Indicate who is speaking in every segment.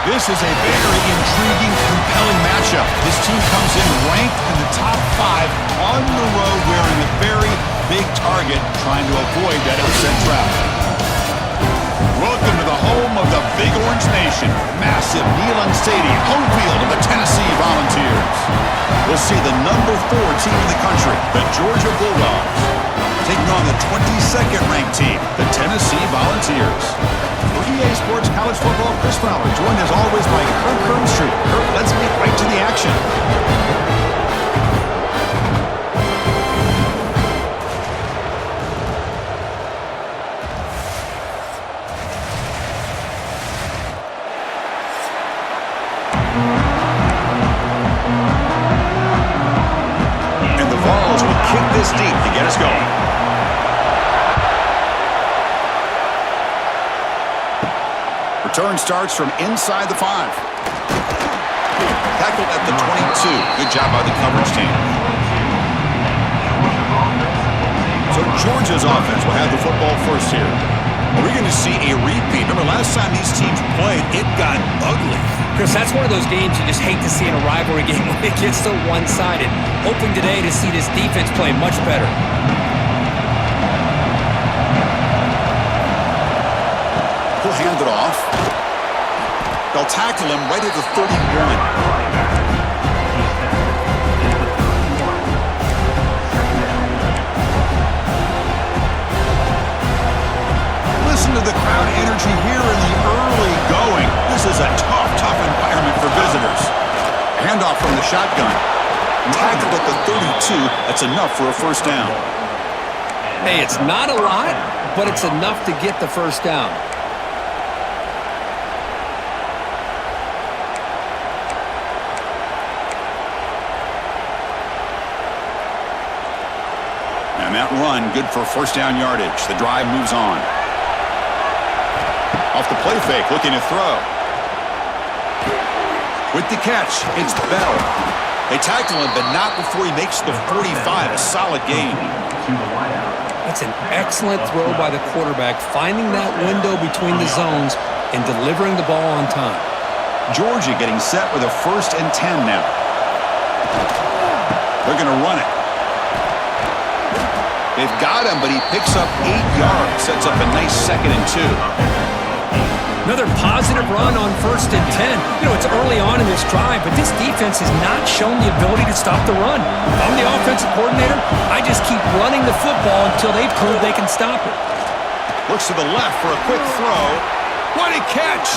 Speaker 1: This is a very intriguing, compelling matchup. This team comes in ranked in the top 5 on the road, wearing a very big target, trying to avoid that upset trap. Welcome to the home of the Big Orange Nation. Massive Neyland Stadium, home field of the Tennessee Volunteers. We'll see the number 4 team in the country, the Georgia Bulldogs, taking on the 22nd ranked team, the Tennessee Volunteers. For EA Sports College Football, Chris Fowler, joined as always by Kirk Hermstreet. Kirk, let's get right to the action. And the Vols will kick this deep to get us going. Return starts from inside the 5. Tackled at the 22. Good job by the coverage team. So Georgia's offense will have the football first here. Are we going to see a repeat? Remember, last time these teams played, it got ugly.
Speaker 2: Chris, that's one of those games you just hate to see in a rivalry game when it gets so one-sided. Hoping today to see this defense play much better.
Speaker 1: He'll hand it off. They'll tackle him right at the 31. Listen to the crowd energy here in the early going. This is a tough environment for visitors. Handoff from the shotgun. Tackled at the 32. That's enough for a first down.
Speaker 2: Hey, it's not a lot, but it's enough to get the first down.
Speaker 1: And that run, good for first down yardage. The drive moves on. Off the play fake, looking to throw. With the catch, it's Bell. They tackle him, but not before he makes the 45. A solid gain.
Speaker 2: It's an excellent throw by the quarterback, finding that window between the zones and delivering the ball on time.
Speaker 1: Georgia getting set with a 1st and 10 now. They're going to run it. They've got him, but he picks up 8 yards. Sets up a nice 2nd and 2.
Speaker 2: Another positive run on 1st and 10. You know, it's early on in this drive, but this defense has not shown the ability to stop the run. If I'm the offensive coordinator, I just keep running the football until they prove they can stop it.
Speaker 1: Looks to the left for a quick throw. What a catch!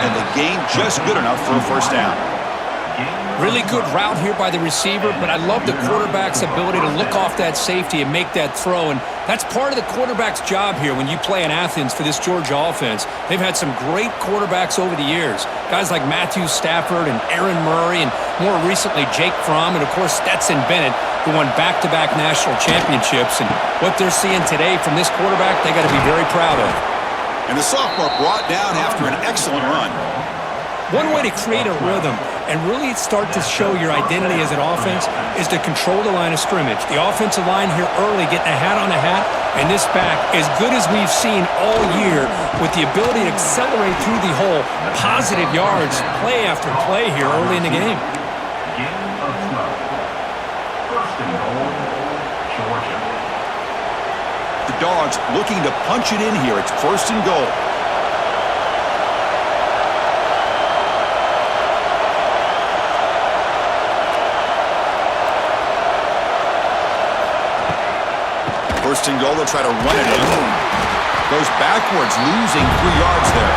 Speaker 1: And the gain just good enough for a first down.
Speaker 2: Really good route here by the receiver, but I love the quarterback's ability to look off that safety and make that throw, and that's part of the quarterback's job here when you play in Athens for this Georgia offense. They've had some great quarterbacks over the years, guys like Matthew Stafford and Aaron Murray, and more recently Jake Fromm, and of course Stetson Bennett, who won back-to-back national championships. And what they're seeing today from this quarterback, they got to be very proud of.
Speaker 1: And the sophomore brought down after an excellent run.
Speaker 2: One way to create a rhythm and really start to show your identity as an offense is to control the line of scrimmage. The offensive line here early getting a hat on a hat, and this back, as good as we've seen all year, with the ability to accelerate through the hole, positive yards, play after play here early in the game.
Speaker 1: The Dogs looking to punch it in here. It's 1st and goal. First and goal, they'll try to run it in. Goes backwards, losing 3 yards there.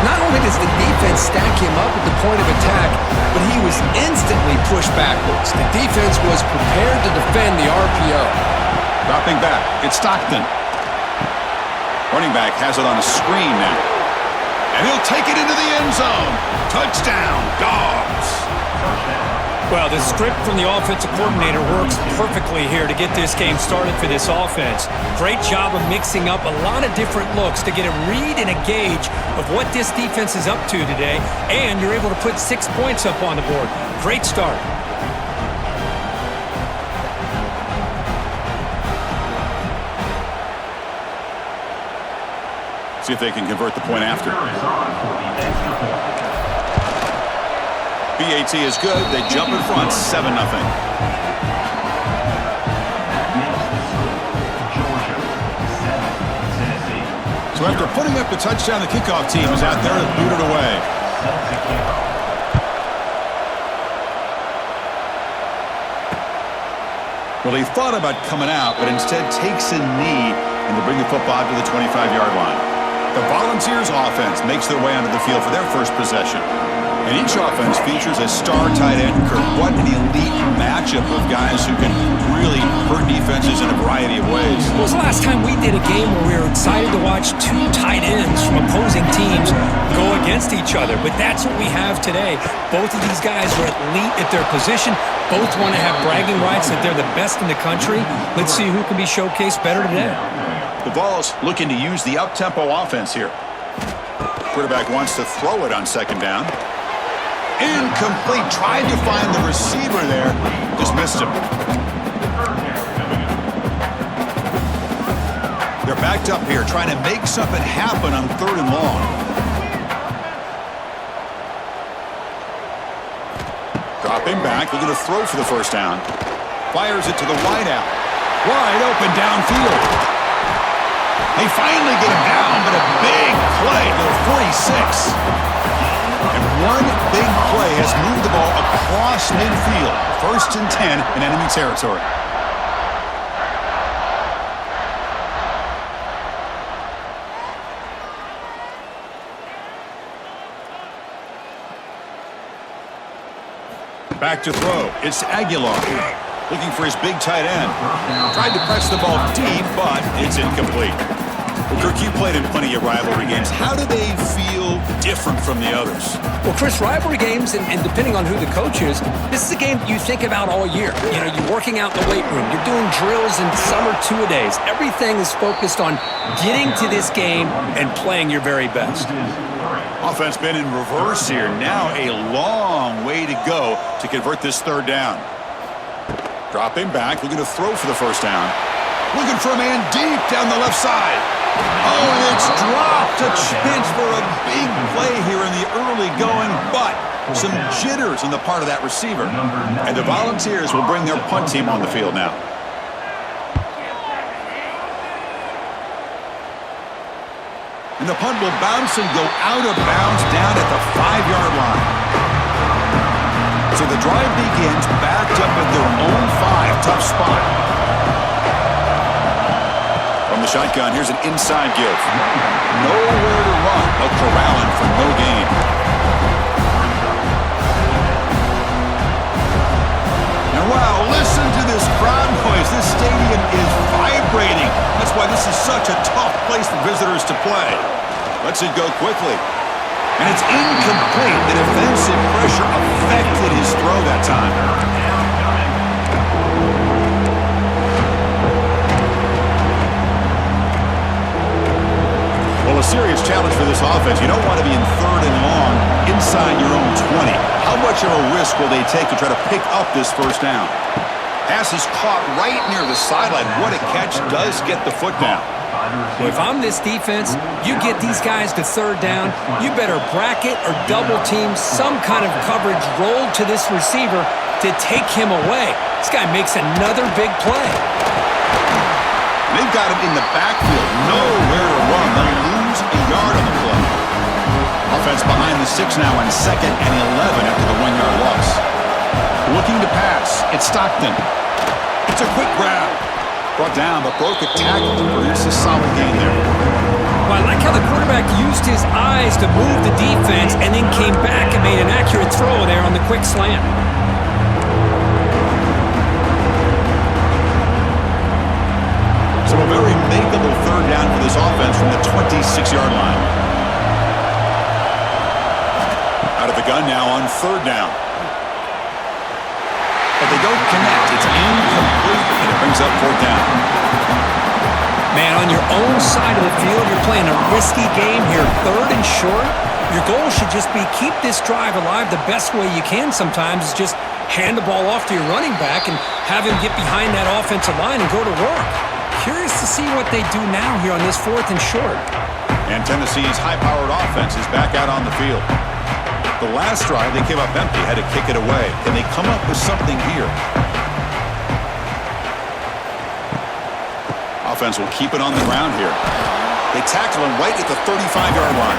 Speaker 2: Not only does the defense stack him up at the point of attack, but he was instantly pushed backwards. The defense was prepared to defend the RPO.
Speaker 1: Dropping back, it's Stockton. Running back has it on a screen now. And he'll take it into the end zone. Touchdown, Dogs.
Speaker 2: Well, the script from the offensive coordinator works perfectly here to get this game started for this offense. Great job of mixing up a lot of different looks to get a read and a gauge of what this defense is up to today, and you're able to put 6 points up on the board. Great start.
Speaker 1: See if they can convert the point after. BAT is good. They jump in front 7-0. So after putting up the touchdown, the kickoff team is out there to boot it away. Well, he thought about coming out, but instead takes a knee and to bring the football to the 25-yard line. The Volunteers offense makes their way onto the field for their first possession. And each offense features a star tight end. Kirk, what an elite matchup of guys who can really hurt defenses in a variety of ways.
Speaker 2: When was the last time we did a game where we were excited to watch two tight ends from opposing teams go against each other? But that's what we have today. Both of these guys are elite at their position. Both want to have bragging rights that they're the best in the country. Let's see who can be showcased better today.
Speaker 1: The Vols looking to use the up-tempo offense here. Quarterback wants to throw it on second down. Incomplete. Tried to find the receiver there. Just missed him. They're backed up here trying to make something happen on 3rd and long. Dropping back. Looking to throw for the first down. Fires it to the wideout. Wide open downfield. They finally get him down, but a big play to the 46. And one big play has moved the ball across midfield. 1st and 10 in enemy territory. Back to throw. It's Aguilar. Looking for his big tight end. Tried to press the ball deep, but it's incomplete. Well, Kirk, you played in plenty of rivalry games. How do they feel different from the others?
Speaker 2: Well, Chris, rivalry games, and depending on who the coach is, this is a game you think about all year. You know, you're working out in the weight room. You're doing drills and summer two-a-days. Everything is focused on getting to this game and playing your very best.
Speaker 1: Offense been in reverse here. Now a long way to go to convert this 3rd down. Dropping back, looking to throw for the first down. Looking for a man deep down the left side. Oh, and it's dropped. A chance for a big play here in the early going, but some jitters on the part of that receiver. And the Volunteers will bring their punt team on the field now. And the punt will bounce and go out of bounds down at the 5-yard line. So the drive begins backed up at their own 5. Tough spot. From the shotgun, here's an inside give. Nowhere to run. A corralling for no gain. And wow, listen to this crowd noise. This stadium is vibrating. That's why this is such a tough place for visitors to play. Lets it go quickly. And it's incomplete. The defensive pressure affected his throw that time. Well, a serious challenge for this offense. You don't want to be in 3rd and long inside your own 20. How much of a risk will they take to try to pick up this first down? Pass is caught right near the sideline. What a catch. Does get the foot down.
Speaker 2: Well, if I'm this defense, you get these guys to 3rd down, you better bracket or double team some kind of coverage rolled to this receiver to take him away. This guy makes another big play.
Speaker 1: They've got him in the backfield. Nowhere to run. They'll lose a yard on the play. Offense behind the 6 now on 2nd and 11 after the 1-yard loss. Looking to pass. It's Stockton. It's a quick grab. Brought down, but broke a tackle to produce a solid gain there.
Speaker 2: Well, I like how the quarterback used his eyes to move the defense and then came back and made an accurate throw there on the quick slant.
Speaker 1: So a very makeable 3rd down for this offense from the 26-yard line. Out of the gun now on 3rd down. But they don't connect. It's incomplete, and it brings up 4th down.
Speaker 2: Man, on your own side of the field, you're playing a risky game here. 3rd and short. Your goal should just be keep this drive alive the best way you can sometimes is just hand the ball off to your running back and have him get behind that offensive line and go to work. Curious to see what they do now here on this 4th and short.
Speaker 1: And Tennessee's high-powered offense is back out on the field. The The last drive, they came up empty, had to kick it away. Can they come up with something here? Offense will keep it on the ground here. They tackle him right at the 35-yard line.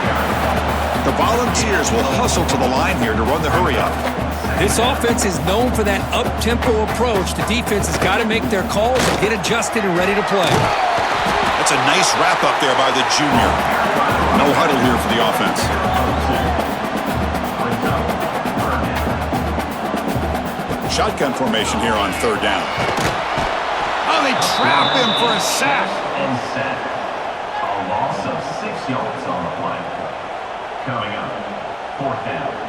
Speaker 1: The Volunteers will hustle to the line here to run the hurry-up.
Speaker 2: This offense is known for that up-tempo approach. The defense has got to make their calls and get adjusted and ready to play.
Speaker 1: That's a nice wrap-up there by the junior. No huddle here for the offense. Shotgun formation here on third down. Oh, they trap him for a sack.
Speaker 3: And sack. A loss of 6 yards on the play. Coming up, fourth down.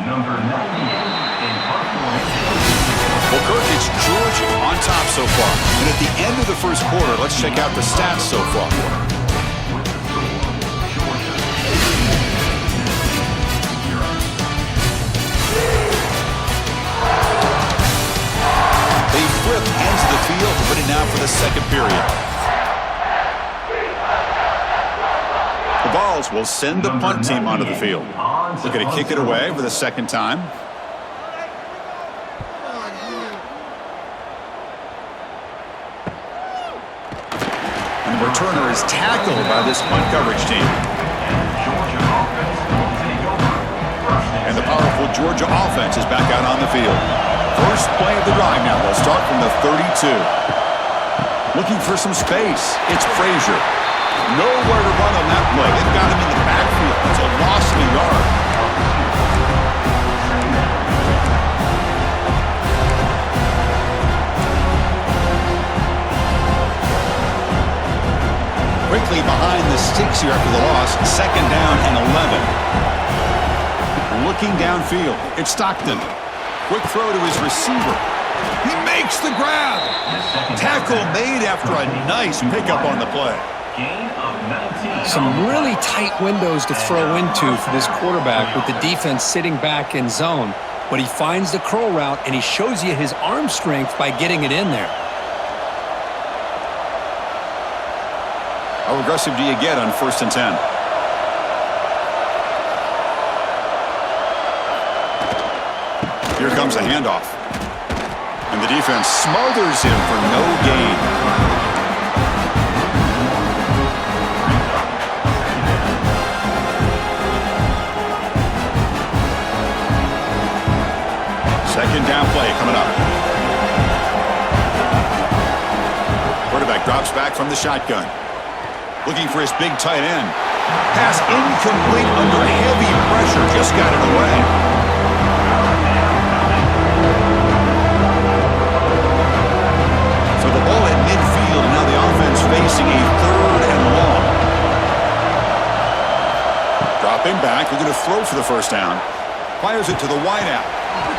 Speaker 3: Number 98 in punt formation.
Speaker 1: Well, Kirk, it's Georgia on top so far. And at the end of the first quarter, let's check out the stats so far. They flip ends of the field, ready now for the second period. The Vols will send the punt team onto the field. Looking to kick it away for the second time. And the returner is tackled by this punt coverage team. And the powerful Georgia offense is back out on the field. First play of the drive now. They'll start from the 32. Looking for some space. It's Frazier. Nowhere to run on that play. They've got him in the backfield. It's a loss of a yard. Quickly behind the sticks here after the loss. Second down and 11. Looking downfield. It's Stockton. Quick throw to his receiver. He makes the grab. Tackle made after a nice pickup on the play.
Speaker 2: Some really tight windows to throw into for this quarterback with the defense sitting back in zone. But he finds the curl route, and he shows you his arm strength by getting it in there.
Speaker 1: How aggressive do you get on 1st and 10? Here comes a handoff. And the defense smothers him for no gain. Second down play coming up. Quarterback drops back from the shotgun. Looking for his big tight end. Pass incomplete under heavy pressure. Just got it away. So the ball at midfield, and now the offense facing a 3rd and long. Dropping back. We're going to throw for the first down. Fires it to the wideout.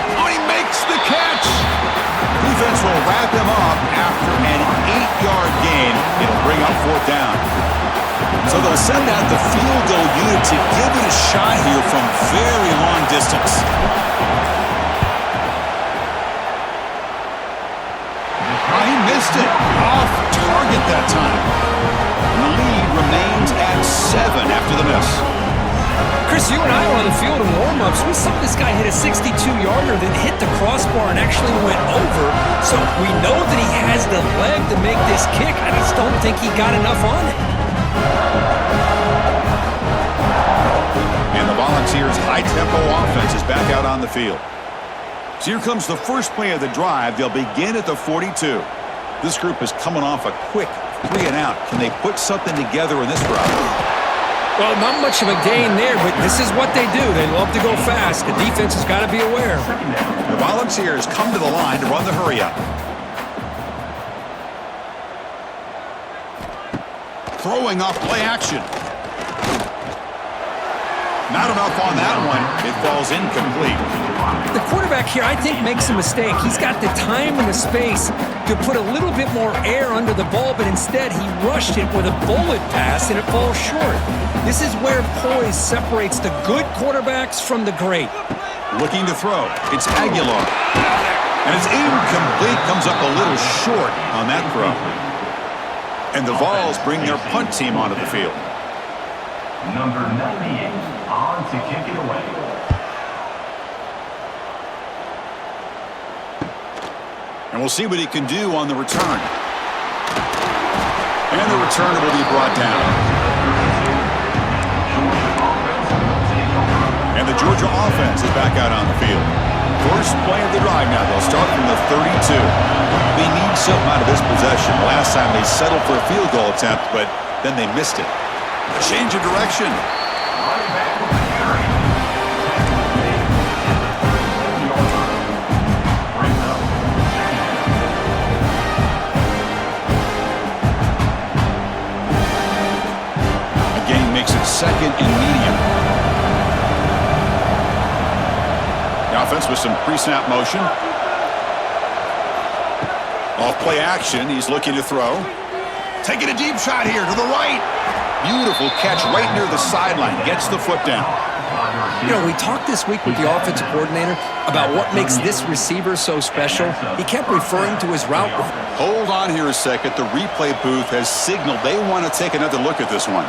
Speaker 1: Oh, he makes the catch. Defense will wrap him up after an 8-yard gain. It'll bring up 4th down. So they'll send out the field goal unit to give it a shot here from very long distance. Oh, he missed it. Off target that time. The lead remains at 7 after the miss.
Speaker 2: Chris, you and I were on the field in warm-ups. We saw this guy hit a 62-yarder that hit the crossbar and actually went over. So we know that he has the leg to make this kick. I just don't think he got enough on it.
Speaker 1: And the Volunteers' high-tempo offense is back out on the field. So here comes the first play of the drive. They'll begin at the 42. This group is coming off a quick 3-and-out. Can they put something together in this drive?
Speaker 2: Well, not much of a gain there, but this is what they do. They love to go fast. The defense has got to be aware.
Speaker 1: The Volunteers come to the line to run the hurry-up. Throwing off play action. Not enough on that one. It falls incomplete.
Speaker 2: The quarterback here, I think, makes a mistake. He's got the time and the space to put a little bit more air under the ball, but instead he rushed it with a bullet pass, and it falls short. This is where poise separates the good quarterbacks from the great.
Speaker 1: Looking to throw. It's Aguilar. And it's incomplete. Comes up a little short on that throw. And the Vols bring their punt team onto the field.
Speaker 3: Number 98 on to kick it away.
Speaker 1: And we'll see what he can do on the return. And the returner will be brought down. And the Georgia offense is back out on the field. First play of the drive now. They'll start from the 32. They need something out of this possession. Last time they settled for a field goal attempt, but then they missed it. A change of direction.
Speaker 3: Running back with the carry. Brings up
Speaker 1: A gain makes it second and medium. The offense with some pre-snap motion. Off play action. He's looking to throw. Taking a deep shot here to the right. Beautiful catch right near the sideline. Gets the foot down.
Speaker 2: You know, we talked this week with the offensive coordinator about what makes this receiver so special. He kept referring to his route.
Speaker 1: Hold on here a second. The replay booth has signaled they want to take another look at this one.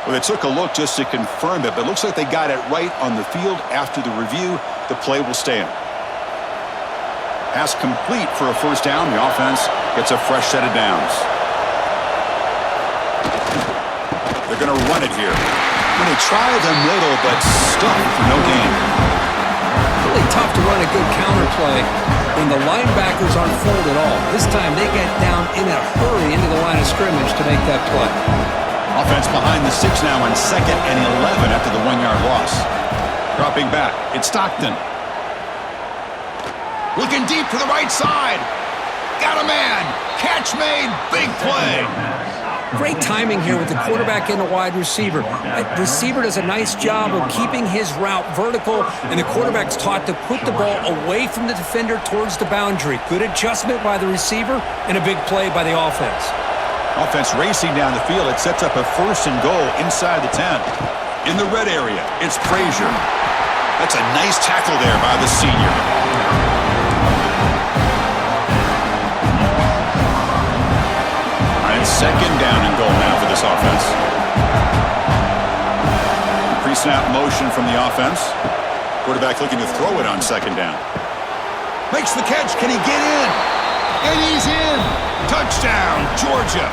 Speaker 1: Well, they took a look just to confirm it, but it looks like they got it right on the field. After the review, the play will stand. Pass complete for a first down. The offense gets a fresh set of downs. They're going to run it here. And they try the middle, but stuffed for no gain.
Speaker 2: Really tough to run a good counter play when the linebackers aren't full at all. This time they get down in a hurry into the line of scrimmage to make that play.
Speaker 1: Offense behind the 6 now on 2nd and 11 after the 1-yard loss. Dropping back, it's Stockton. Looking deep to the right side. Got a man. Catch made. Big play.
Speaker 2: Great timing here with the quarterback and the wide receiver. The receiver does a nice job of keeping his route vertical, and the quarterback's taught to put the ball away from the defender towards the boundary. Good adjustment by the receiver and a big play by the offense.
Speaker 1: Offense racing down the field. It sets up a 1st and goal inside the 10. In the red area, it's Frazier. That's a nice tackle there by the senior. All right, 2nd down and goal now for this offense. Pre-snap motion from the offense. Quarterback looking to throw it on 2nd down. Makes the catch. Can he get in? And he's in. Touchdown, Georgia.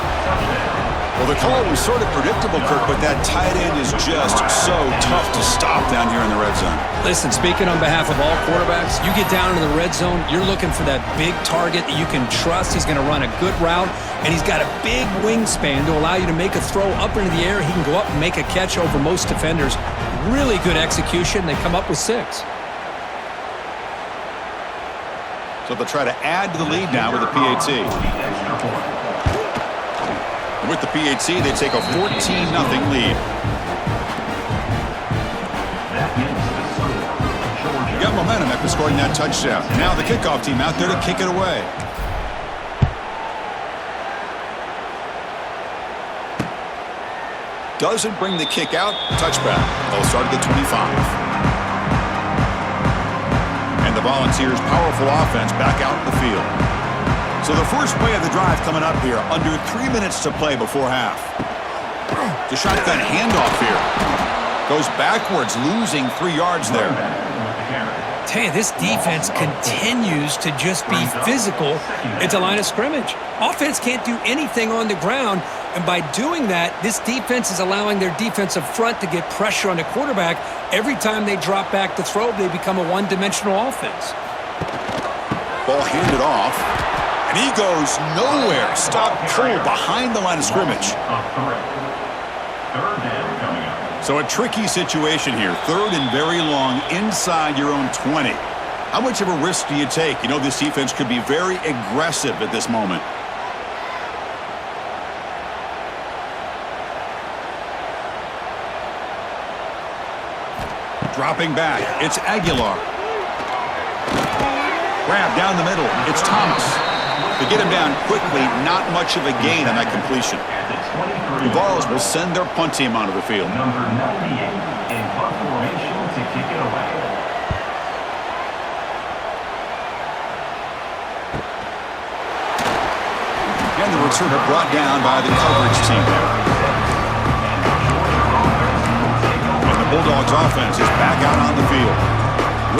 Speaker 1: Well, the call was sort of predictable, Kirk, but that tight end is just so tough to stop down here in the red zone.
Speaker 2: Listen, speaking on behalf of all quarterbacks, you get down into the red zone, you're looking for that big target that you can trust. He's going to run a good route, and he's got a big wingspan to allow you to make a throw up into the air. He can go up and make a catch over most defenders. Really good execution. They come up with 6.
Speaker 1: So they'll try to add to the lead now with the PAT. With the PAT, they take a 14-0 lead. Got momentum after scoring that touchdown. Now the kickoff team out there to kick it away. Doesn't bring the kick out. Touchback. They'll start at the 25. The Volunteers' powerful offense back out in the field. So the first play of the drive coming up here. Under 3 minutes to play before half. The shotgun handoff here. Goes backwards, losing 3 yards there.
Speaker 2: Tell you, this defense continues to just be physical at the line of scrimmage. Offense can't do anything on the ground, and by doing that, this defense is allowing their defensive front to get pressure on the quarterback. Every time they drop back to throw, they become a one-dimensional offense.
Speaker 1: Ball handed off, and he goes nowhere. Stop cold behind the line of scrimmage.
Speaker 3: Third down coming up.
Speaker 1: So a tricky situation here. Third and very long inside your own 20. How much of a risk do you take? You know, this defense could be very aggressive at this moment. Dropping back, it's Aguilar. Grab down the middle, it's Thomas. They get him down quickly, not much of a gain on that completion. The Vols will send their punt team onto the field.
Speaker 3: Number 98 in punt formation to kick it away.
Speaker 1: And the returner brought down by the coverage team there. And the Bulldogs offense is back out on the field.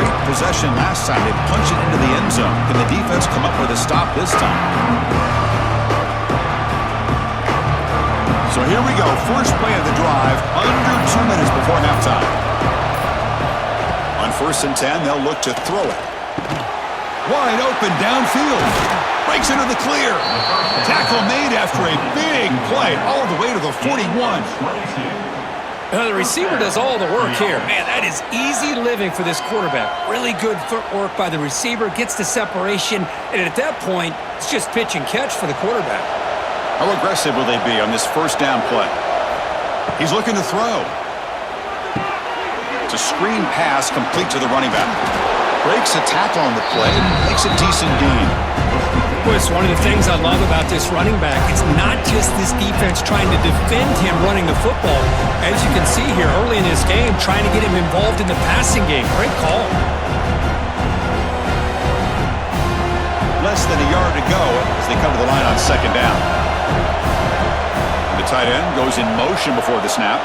Speaker 1: Great possession last time. They punched it into the end zone. Can the defense come up with a stop this time? So here we go. First play of the drive, under 2 minutes before halftime. On 1st and 10, they'll look to throw it. Wide open downfield. Breaks into the clear. Tackle made after a big play all the way to the 41.
Speaker 2: The receiver does all the work here. Man, that is easy living for this quarterback. Really good footwork by the receiver, gets the separation, and at that point, it's just pitch and catch for the quarterback.
Speaker 1: How aggressive will they be on this first down play? He's looking to throw. It's a screen pass complete to the running back. Breaks a tackle on the play, makes a decent gain.
Speaker 2: It's one of the things I love about this running back. It's not just this defense trying to defend him running the football. As you can see here early in this game, trying to get him involved in the passing game. Great call.
Speaker 1: Less than a yard to go as they come to the line on 2nd down. And the tight end goes in motion before the snap.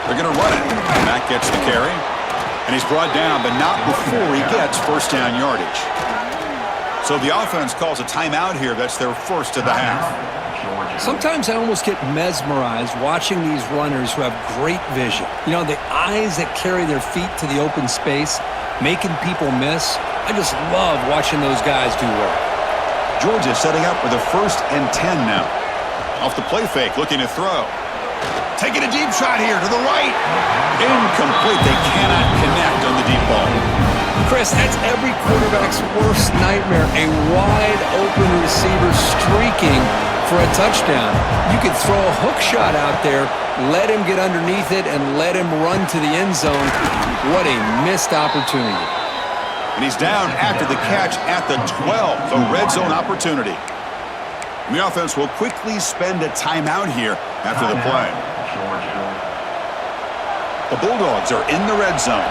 Speaker 1: They're going to run it. And Matt gets the carry. And he's brought down, but not before he gets first down yardage. So the offense calls a timeout here. That's their first of the half.
Speaker 2: Sometimes I almost get mesmerized watching these runners who have great vision. You know, the eyes that carry their feet to the open space, making people miss. I just love watching those guys do work.
Speaker 1: Georgia setting up with a 1st and 10 now. Off the play fake, looking to throw. Taking a deep shot here to the right. Incomplete. They cannot connect on the deep ball.
Speaker 2: Chris, that's every quarterback's worst nightmare. A wide open receiver streaking for a touchdown. You could throw a hook shot out there, let him get underneath it, and let him run to the end zone. What a missed opportunity.
Speaker 1: And he's down after the catch at the 12. The red zone opportunity. And the offense will quickly spend a timeout here after the play. The Bulldogs are in the red zone.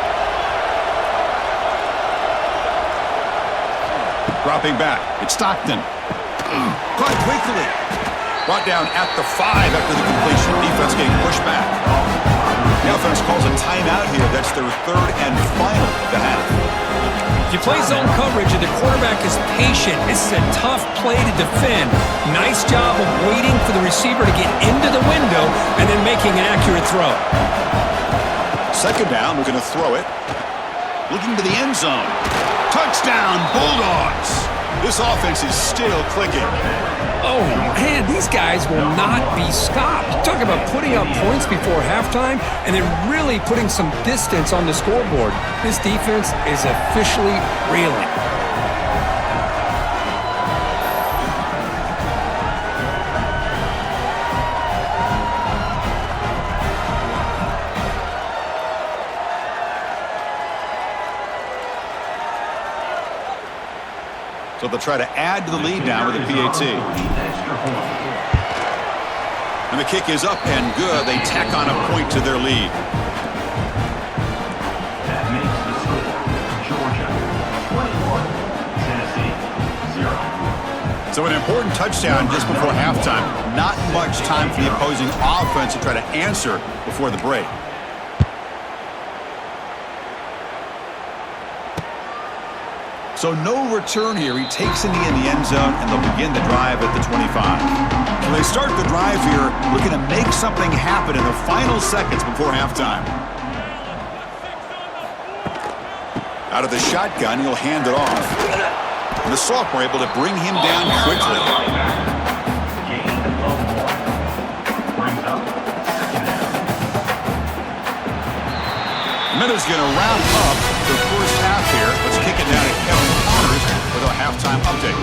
Speaker 1: Dropping back. It's Stockton. Caught quickly. Brought down at the 5 after the completion. Defense getting pushed back. The offense calls a timeout here. That's their 3rd and final of the half.
Speaker 2: If you play zone coverage and the quarterback is patient, this is a tough play to defend. Nice job of waiting for the receiver to get into the window and then making an accurate throw.
Speaker 1: 2nd down, we're going to throw it. Looking to the end zone. Touchdown, Bulldogs! This offense is still clicking.
Speaker 2: Oh, man, these guys will not be stopped. Talk about putting up points before halftime and then really putting some distance on the scoreboard. This defense is officially reeling.
Speaker 1: So they'll try to add to the lead now with a PAT. And the kick is up and good. They tack on a point to their lead.
Speaker 3: That makes the score Georgia 21, Tennessee 0.
Speaker 1: So an important touchdown just before halftime. Not much time for the opposing offense to try to answer before the break. So no return here. He takes in the end zone, and they'll begin the drive at the 25. So they start the drive here looking to make something happen in the final seconds before halftime. Out of the shotgun, he'll hand it off. And the sophomore able to bring him down quickly. going to round up the first half here. Let's kick it down to Kevin Connors with a halftime update.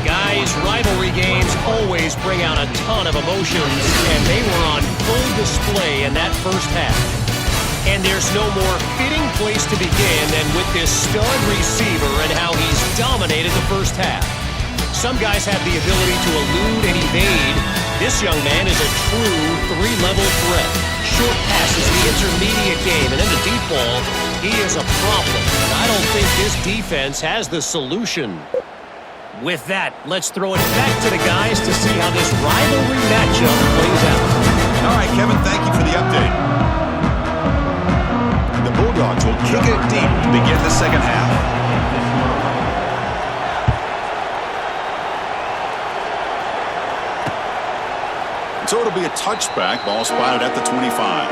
Speaker 4: Guys, rivalry games always bring out a ton of emotions, and they were on full display in that first half. And there's no more fitting place to begin than with this stud receiver and how he's dominated the first half. Some guys have the ability to elude and evade. This young man is a true three-level threat. Short passes, the intermediate game, and then the deep ball. He is a problem, and I don't think this defense has the solution. With that, let's throw it back to the guys to see how this rivalry matchup plays out.
Speaker 1: All right, Kevin, thank you for the update. The Bulldogs will kick it deep to begin the second half. So it'll be a touchback, ball spotted at the 25.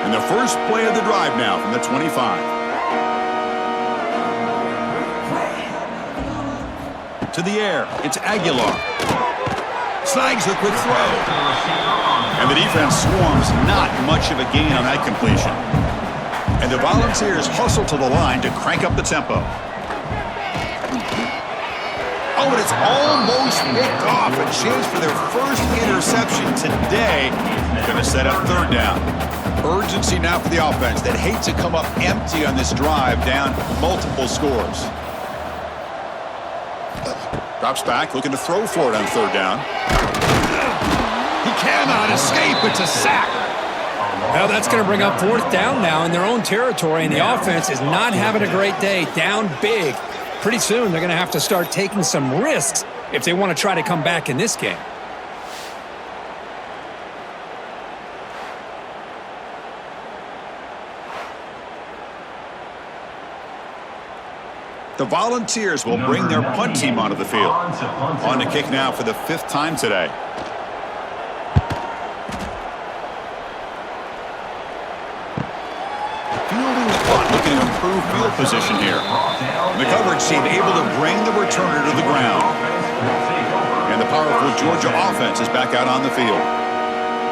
Speaker 1: And the first play of the drive now from the 25. To the air, it's Aguilar. Snags a quick throw. And the defense swarms, not much of a gain on that completion. And the Volunteers hustle to the line to crank up the tempo. Oh, and it's almost picked off. A chance for their first interception today. Going to set up third down. Urgency now for the offense that hate to come up empty on this drive, down multiple scores. Drops back, looking to throw for it on third down. He cannot escape. It's a sack.
Speaker 2: Well, that's going to bring up fourth down now in their own territory, and the offense is not having a great day. Down big. Pretty soon they're going to have to start taking some risks if they want to try to come back in this game.
Speaker 1: The Volunteers will bring their punt team onto the field. On to kick now for the fifth time today. Fielding the punt, looking to improve field position here. The coverage team able to bring the returner to the ground. And the powerful Georgia offense is back out on the field.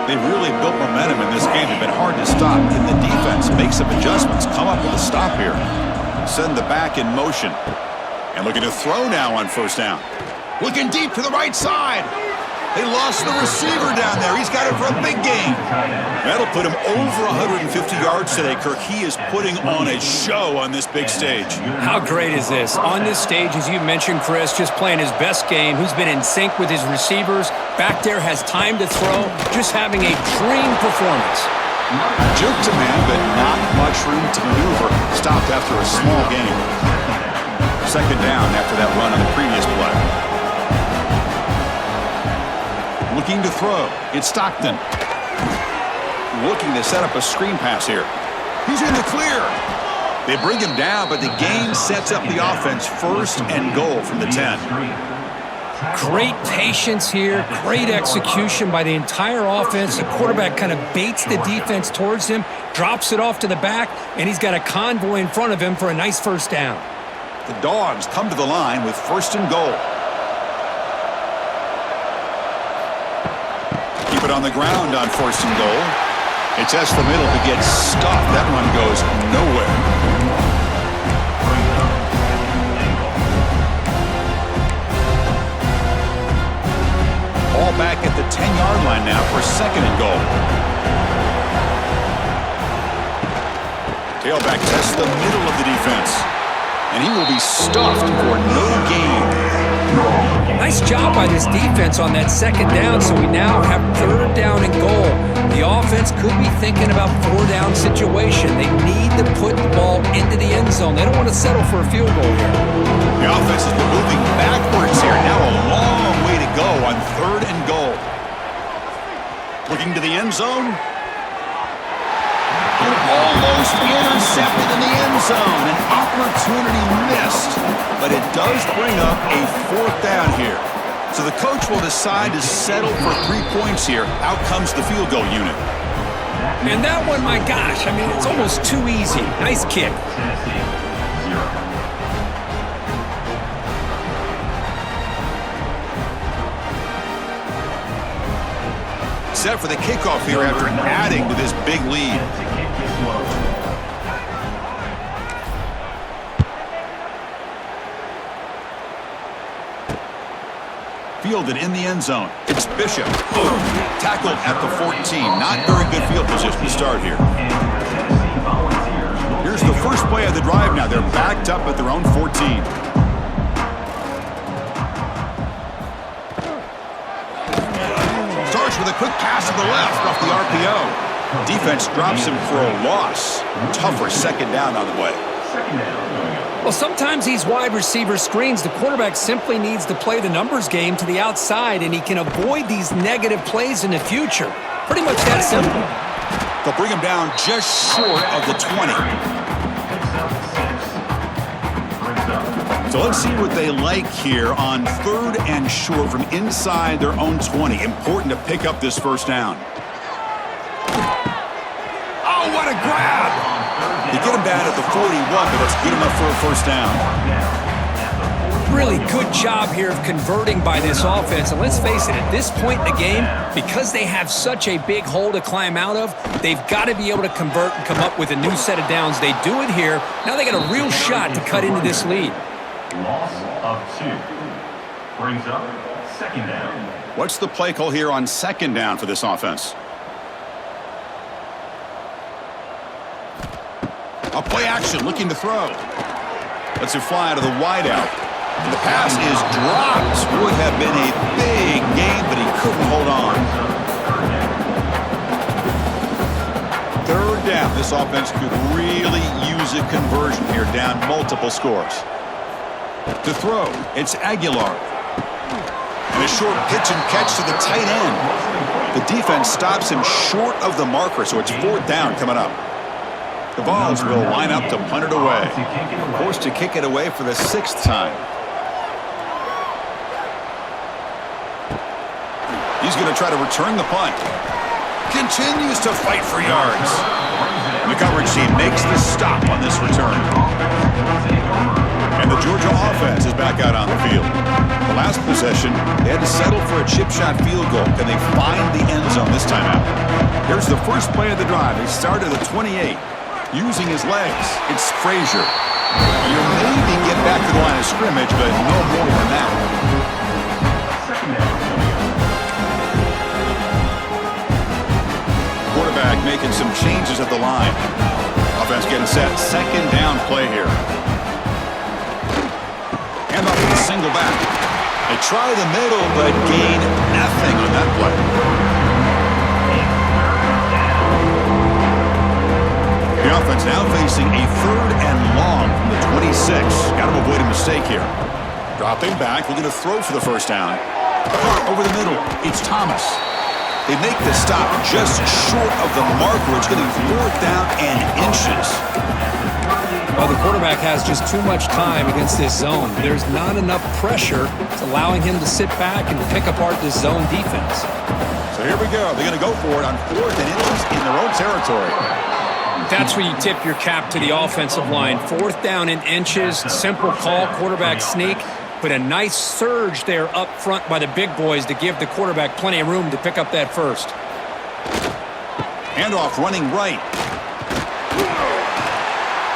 Speaker 1: They've really built momentum in this game. It's been hard to stop. Can the defense make some adjustments? Come up with a stop here. Send the back in motion. And looking to throw now on first down. Looking deep to the right side. They lost the receiver down there. He's got it for a big game. That'll put him over 150 yards today, Kirk. He is putting on a show on this big stage.
Speaker 2: How great is this? On this stage, as you mentioned, Chris, just playing his best game. He's been in sync with his receivers. Back there, has time to throw. Just having a dream performance.
Speaker 1: Juke to man, but not much room to maneuver. Stopped after a small gain. Second down after that run on the previous play. Looking to throw. It's Stockton. Looking to set up a screen pass here. He's in the clear. They bring him down, but the game sets up the offense first and goal from the 10.
Speaker 2: Great patience here, great execution by the entire offense. The quarterback kind of baits the defense towards him, drops it off to the back, and he's got a convoy in front of him for a nice first down.
Speaker 1: The Dogs come to the line with first and goal. Keep it on the ground on first and goal. They test the middle to get stuffed. That run goes nowhere. Ball back at the 10-yard line now for second and goal. Tailback tests the middle of the defense. And he will be stuffed for no gain.
Speaker 2: Nice job by this defense on that second down, so we now have third down and goal. The offense could be thinking about four-down situation. They need to put the ball into the end zone. They don't want to settle for a field goal here.
Speaker 1: The offense has been moving backwards here. Now a long way to go on third and goal. Looking to the end zone. Almost intercepted in the end zone. An opportunity missed, but it does bring up a fourth down here. So the coach will decide to settle for 3 points here. Out comes the field goal unit.
Speaker 2: And that one, my gosh, I mean, it's almost too easy. Nice kick.
Speaker 1: Set for the kickoff here after adding to this big lead. fielded in the end zone. It's Bishop. Tackled at the 14. Not very good field position to start here. Here's the first play of the drive now. They're backed up at their own 14. Starts with a quick pass to the left off the RPO. Defense drops him for a loss. Tougher second down on the way.
Speaker 2: Well, sometimes these wide receiver screens, the quarterback simply needs to play the numbers game to the outside, and he can avoid these negative plays in the future. Pretty much that simple.
Speaker 1: They'll bring him down just short of the 20. So let's see what they like here on 3rd and short from inside their own 20. Important to pick up this first down. Oh, what a grab! They get him down at the 41, but that's good enough for a first down.
Speaker 2: Really good job here of converting by this offense. And let's face it, at this point in the game, because they have such a big hole to climb out of, they've got to be able to convert and come up with a new set of downs. They do it here. Now they got a real shot to cut into this lead.
Speaker 3: Loss of 2. Brings up second down.
Speaker 1: What's the play call here on second down for this offense? A play action, looking to throw. Lets it fly to the wideout. And the pass is dropped. Would have been a big gain, but he couldn't hold on. 3rd down. This offense could really use a conversion here, down multiple scores. To throw, it's Aguilar. And a short pitch and catch to the tight end. The defense stops him short of the marker, so it's 4th down coming up. The Vols will line up to punt it away. Forced to kick it away for the 6th time. He's going to try to return the punt. Continues to fight for yards. And the coverage team makes the stop on this return. And the Georgia offense is back out on the field. The last possession, they had to settle for a chip shot field goal. Can they find the end zone this time out? Here's the first play of the drive. They start at the 28. Using his legs, it's Frazier. You maybe get back to the line of scrimmage, but no more than that. Quarterback making some changes at the line. Offense getting set. Second down play here. And off with a single back. They try the middle, but gain nothing on that play. The offense now facing a 3rd and long from the 26. Got to avoid a mistake here. Dropping back, looking to throw for the first down. Over the middle, it's Thomas. They make the stop just short of the marker. It's going to be 4th down and inches.
Speaker 2: Well, the quarterback has just too much time against this zone. There's not enough pressure. It's allowing him to sit back and pick apart this zone defense.
Speaker 1: So here we go. They're going to go for it on 4th and inches in their own territory.
Speaker 2: That's where you tip your cap to the offensive line. 4th down in inches, simple call, quarterback sneak, but a nice surge there up front by the big boys to give the quarterback plenty of room to pick up that first.
Speaker 1: Handoff running right.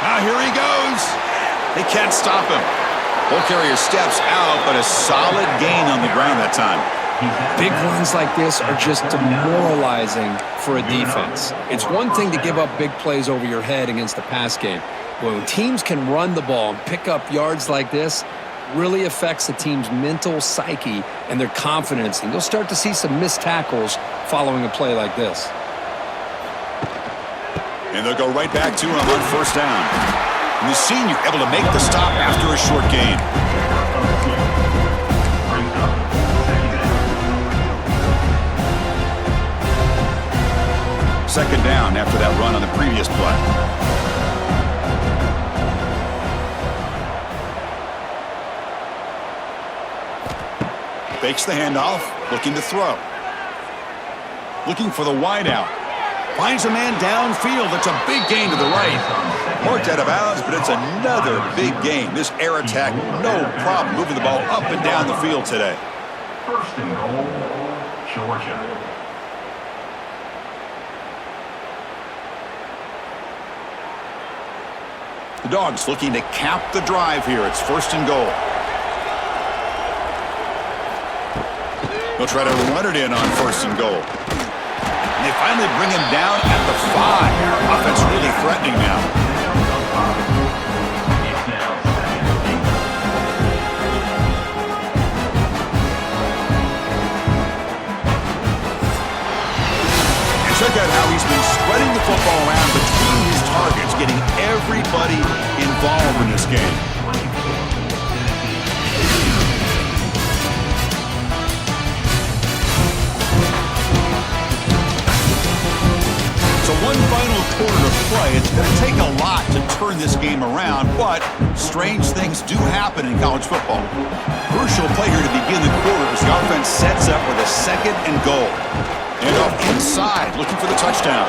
Speaker 1: Now here he goes. They can't stop him. Ball carrier steps out, but a solid gain on the ground that time.
Speaker 2: Big runs like this are just demoralizing for a defense. It's one thing to give up big plays over your head against the pass game. When teams can run the ball and pick up yards like this, really affects the team's mental psyche and their confidence. And you'll start to see some missed tackles following a play like this.
Speaker 1: And they'll go right back to him on 1st down. And the senior able to make the stop after a short gain. Second down after that run on the previous play. Fakes the handoff, looking to throw. Looking for the wideout. Finds a man downfield. That's a big gain to the right. Marked out of bounds, but it's another big gain. This air attack, no problem moving the ball up and down the field today.
Speaker 3: 1st and goal, Georgia.
Speaker 1: The Dogs looking to cap the drive here. It's 1st and goal. They'll try to run it in on 1st and goal. And they finally bring him down at the 5. Offense really threatening now. Check out how he's been spreading the football around between his targets, getting everybody involved in this game. So one final quarter to play. It's going to take a lot to turn this game around, but strange things do happen in college football. Crucial play here to begin the quarter as the offense sets up with a 2nd and goal. And off inside, looking for the touchdown.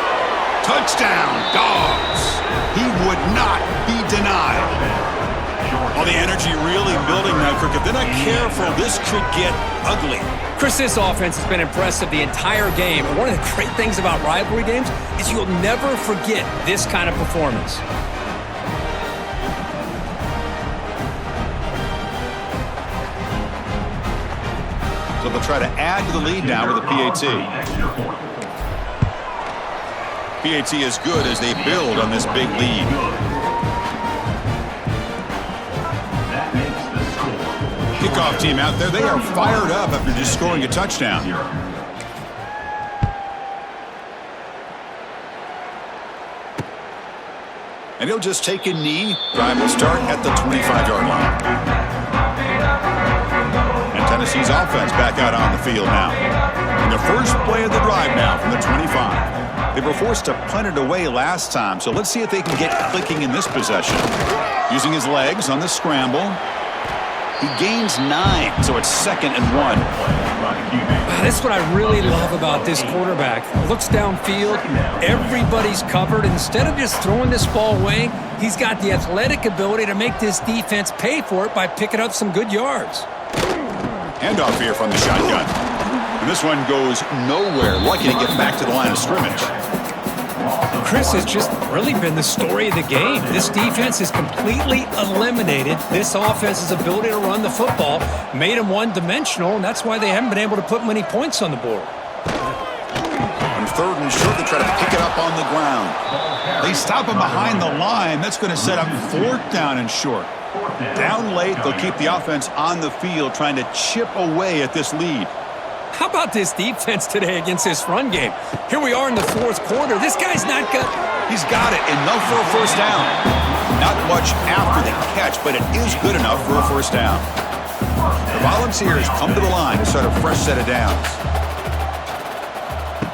Speaker 1: Touchdown, Dogs! He would not be denied. Well, the energy really building now, Cricket. If they're not careful, this could get ugly.
Speaker 2: Chris, this offense has been impressive the entire game. And one of the great things about rivalry games is you'll never forget this kind of performance.
Speaker 1: So they'll try to add to the lead now with a PAT. PAT is good as they build on this big lead. Kickoff team out there. They are fired up after just scoring a touchdown. And he'll just take a knee. Drive will start at the 25-yard line. Tennessee's offense back out on the field now. And the first play of the drive now from the 25. They were forced to punt it away last time, so let's see if they can get clicking in this possession. Using his legs on the scramble. He gains 9, so it's 2nd and 1.
Speaker 2: That's what I really love about this quarterback. Looks downfield, everybody's covered. Instead of just throwing this ball away, he's got the athletic ability to make this defense pay for it by picking up some good yards.
Speaker 1: Handoff here from the shotgun. And this one goes nowhere. Lucky to get back to the line of scrimmage.
Speaker 2: Chris, has just really been the story of the game. This defense has completely eliminated this offense's ability to run the football, made them one-dimensional, and that's why they haven't been able to put many points on the board.
Speaker 1: On 3rd and short, they try to pick it up on the ground. They stop him behind the line. That's going to set up 4th down and short. Down late, they'll keep the offense on the field trying to chip away at this lead.
Speaker 2: How about this defense today against this run game? Here we are in the 4th quarter. This guy's not good.
Speaker 1: He's got it. Enough for a 1st down. Not much after the catch, but it is good enough for a 1st down. The Volunteers come to the line to start a fresh set of downs.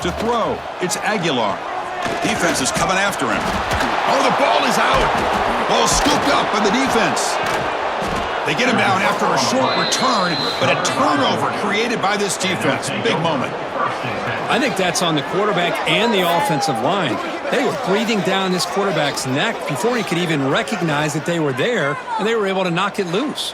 Speaker 1: To throw, it's Aguilar. Defense is coming after him. Oh, the ball is out. Ball scooped up by the defense. They get him down after a short return, but a turnover created by this defense. Big moment.
Speaker 2: I think that's on the quarterback and the offensive line. They were breathing down this quarterback's neck before he could even recognize that they were there, and they were able to knock it loose.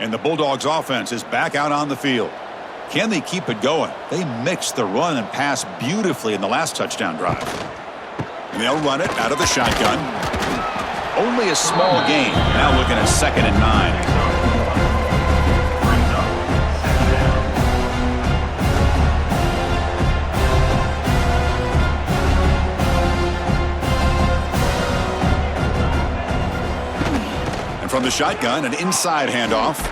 Speaker 1: And the Bulldogs offense is back out on the field. Can they keep it going? They mixed the run and pass beautifully in the last touchdown drive. And they'll run it out of the shotgun. Only a small gain. Now looking at 2nd and 9. From the shotgun, an inside handoff.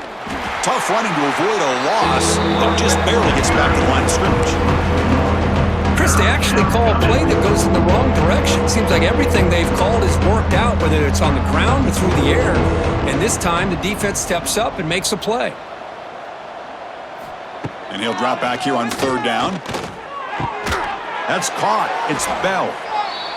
Speaker 1: Tough running to avoid a loss, but just barely gets back to the line of scrimmage.
Speaker 2: Chris, they actually call a play that goes in the wrong direction. Seems like everything they've called has worked out, whether it's on the ground or through the air. And this time, the defense steps up and makes a play.
Speaker 1: And he'll drop back here on 3rd down. That's caught. It's Bell.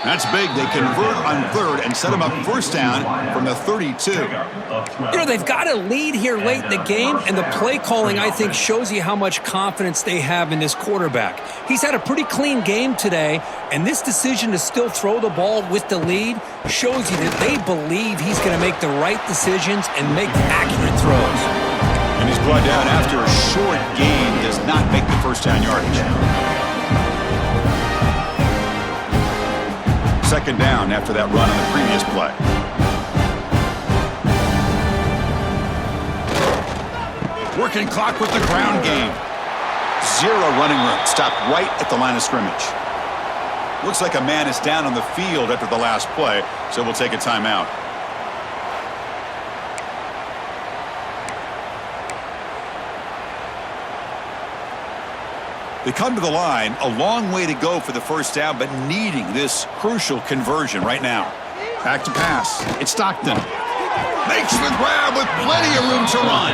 Speaker 1: That's big. They convert on 3rd and set him up 1st down from the 32.
Speaker 2: You know, they've got a lead here late in the game, and the play calling, I think, shows you how much confidence they have in this quarterback. He's had a pretty clean game today, and this decision to still throw the ball with the lead shows you that they believe he's going to make the right decisions and make accurate throws.
Speaker 1: And he's brought down after a short gain does not make the first down yardage. Second down after that run on the previous play. Working clock with the ground game. Zero running room. Stopped right at the line of scrimmage. Looks like a man is down on the field after the last play, so we'll take a timeout. They come to the line, a long way to go for the first down, but needing this crucial conversion right now. Back to pass. It's Stockton. Makes the grab with plenty of room to run.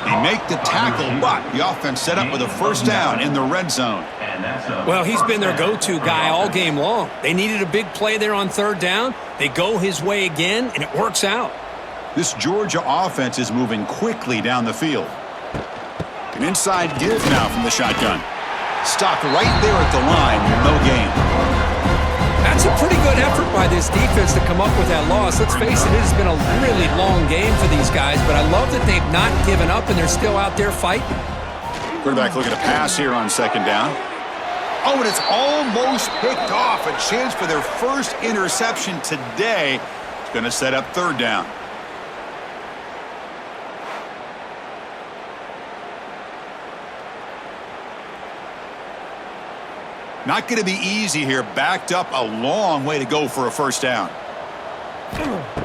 Speaker 1: They make the tackle, but the offense set up with a first down in the red zone.
Speaker 2: Well, he's been their go-to guy all game long. They needed a big play there on third down. They go his way again, and it works out.
Speaker 1: This Georgia offense is moving quickly down the field. An inside give now from the shotgun. Stopped right there at the line, no gain.
Speaker 2: That's a pretty good effort by this defense to come up with that loss. Let's face it, it has been a really long game for these guys, but I love that they've not given up and they're still out there fighting.
Speaker 1: Quarterback looking to pass here on second down. Oh, and it's almost picked off. A chance for their first interception today. It's going to set up third down. Not going to be easy here. Backed up a long way to go for a first down.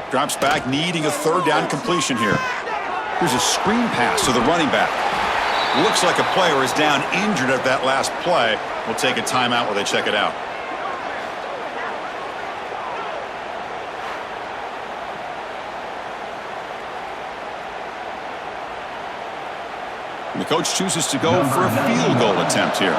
Speaker 1: Drops back, needing a third down completion here. Here's a screen pass to the running back. Looks like a player is down injured at that last play. We'll take a timeout while they check it out. And the coach chooses to go for a field goal attempt here.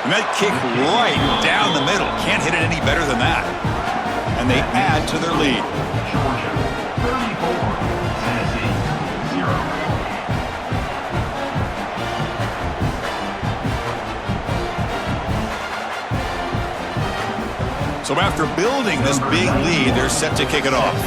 Speaker 1: And that kick right down the middle. Can't hit it any better than that. And they add to their lead.
Speaker 3: Georgia 34, Tennessee 0.
Speaker 1: So after building this big lead, they're set to kick it off.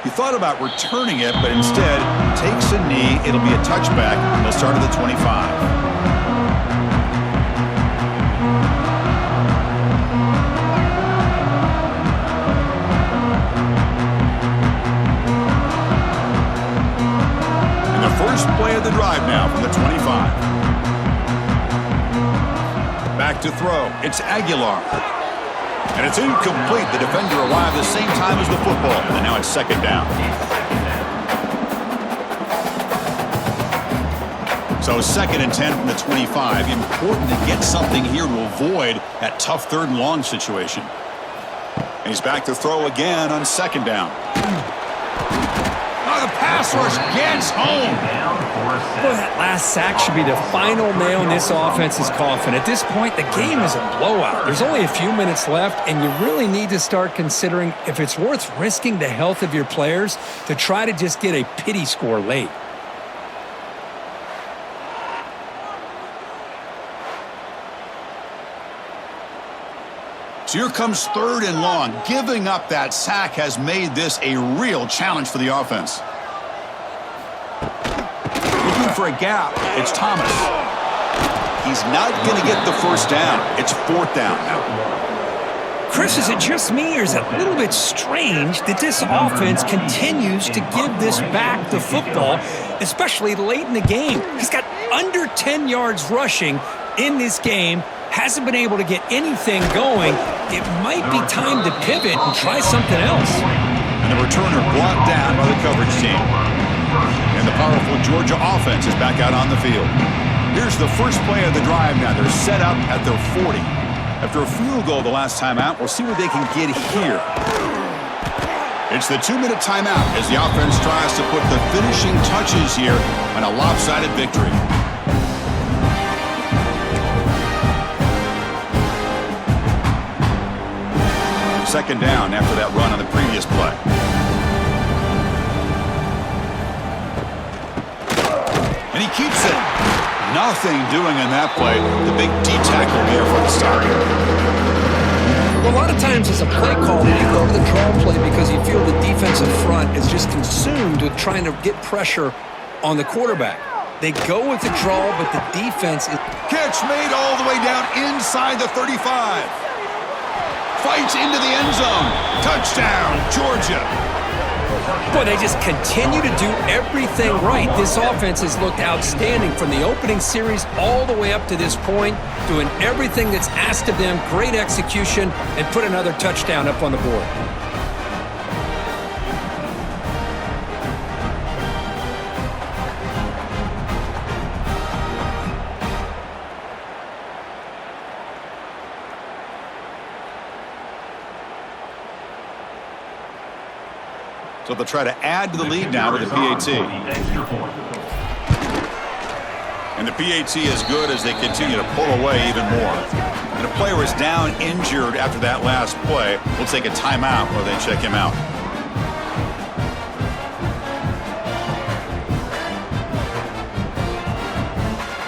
Speaker 1: He thought about returning it, but instead takes a knee. It'll be a touchback, and they'll start at the 25. And the first play of the drive now from the 25. Back to throw. It's Aguilar. And it's incomplete. The defender arrived the same time as the football. And now it's second down. So second and 10 from the 25. Important to get something here to avoid that tough third and long situation. And he's back to throw again on second down. Oh, the pass rush gets home.
Speaker 2: Boy, that last sack should be the final nail in this offense's coffin. At this point, the game is a blowout. There's only a few minutes left, and you really need to start considering if it's worth risking the health of your players to try to just get a pity score late.
Speaker 1: So here comes third and long. Giving up that sack has made this a real challenge for the offense. Looking for a gap. It's Thomas. He's not going to get the first down. It's fourth down now.
Speaker 2: Chris, is it just me, or is it a little bit strange that this offense continues to give this back the football, especially late in the game? He's got under 10 yards rushing in this game, hasn't been able to get anything going. It might be time to pivot and try something else.
Speaker 1: And the returner blocked down by the coverage team. And the powerful Georgia offense is back out on the field. Here's the first play of the drive now. They're set up at their 40. After a field goal the last time out, we'll see what they can get here. It's the 2-minute timeout as the offense tries to put the finishing touches here on a lopsided victory. Second down after that run on the previous play. he keeps it. Nothing doing in that play. The big D tackle there for the start.
Speaker 2: Well, a lot of times as a play caller, you go to the draw play because you feel the defensive front is just consumed with trying to get pressure on the quarterback. They go with the draw, but the defense is...
Speaker 1: Catch made all the way down inside the 35. Fights into the end zone. Touchdown, Georgia.
Speaker 2: Boy, they just continue to do everything right. This offense has looked outstanding from the opening series all the way up to this point, doing everything that's asked of them, great execution, and put another touchdown up on the board.
Speaker 1: So they'll try to add to the lead now with the PAT. And the PAT is good as they continue to pull away even more. And a player is down injured after that last play. We'll take a timeout while they check him out.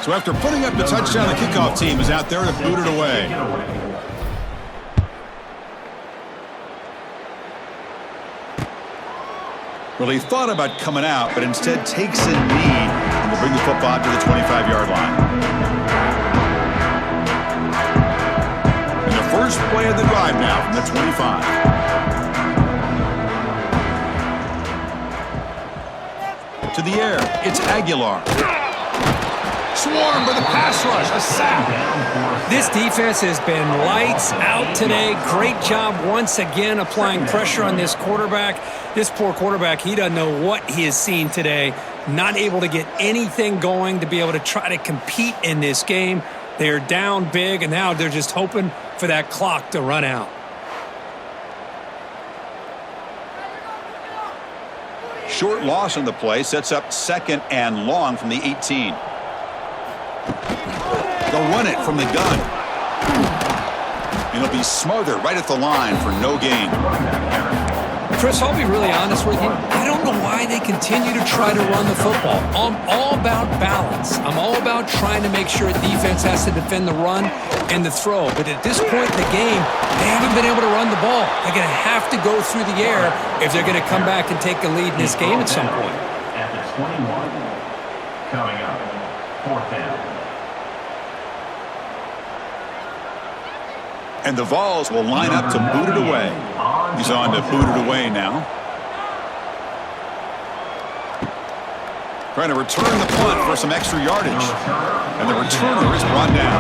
Speaker 1: So after putting up the touchdown, the kickoff team is out there to boot it away. Well, he thought about coming out, but instead takes a knee and will bring the football to the 25-yard line. And the first play of the drive now from the 25. To the air, it's Aguilar. Swarmed by the pass rush, a sack.
Speaker 2: This defense has been lights out today. Great job once again applying pressure on this quarterback. This poor quarterback, he doesn't know what he has seen today. Not able to get anything going to be able to try to compete in this game. They're down big, and now they're just hoping for that clock to run out.
Speaker 1: Short loss on the play sets up 2nd and long from the 18. They'll run it from the gun. And it'll be smothered right at the line for no gain.
Speaker 2: Chris, I'll be really honest with you. I don't know why they continue to try to run the football. I'm all about balance. I'm all about trying to make sure defense has to defend the run and the throw. But at this point in the game, they haven't been able to run the ball. They're going to have to go through the air if they're going to come back and take the lead in this game at some point.
Speaker 3: At the 21, coming up, 4th down.
Speaker 1: And the Vols will line up to boot it away. He's on to boot it away now. Trying to return the punt for some extra yardage. And the returner is brought down.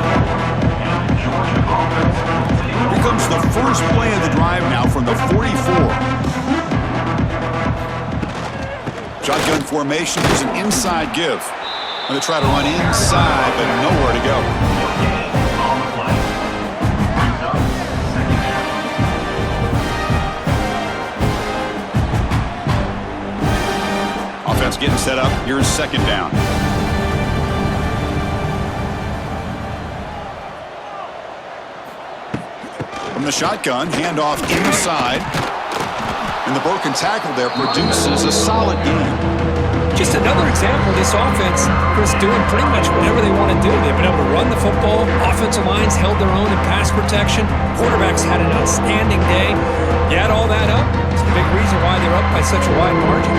Speaker 1: Here comes the first play of the drive now from the 44. Shotgun formation is an inside give. Going to try to run inside, but nowhere to go. Offense getting set up. Here's 2nd down. From the shotgun, handoff inside. And the broken tackle there produces a solid gain.
Speaker 2: Just another example of this offense, Chris, doing pretty much whatever they want to do. They've been able to run the football. Offensive lines held their own in pass protection. Quarterbacks had an outstanding day. You add all that up, it's a big reason why they're up by such a wide margin.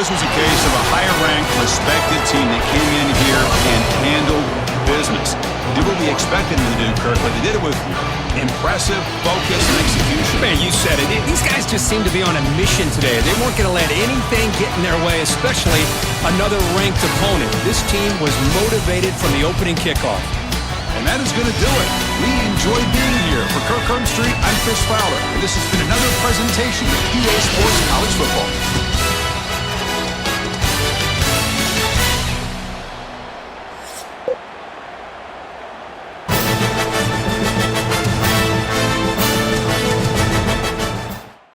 Speaker 1: This was a case of a higher-ranked, respected team that came in here and handled business. Did what we expected them to do, Kirk, but they did it with impressive focus and execution.
Speaker 2: Man, you said it. These guys just seem to be on a mission today. They weren't going to let anything get in their way, especially another ranked opponent. This team was motivated from the opening kickoff.
Speaker 1: And that is going to do it. We enjoyed being here. For Kirk Street, I'm Chris Fowler. And this has been another presentation of EA Sports College Football.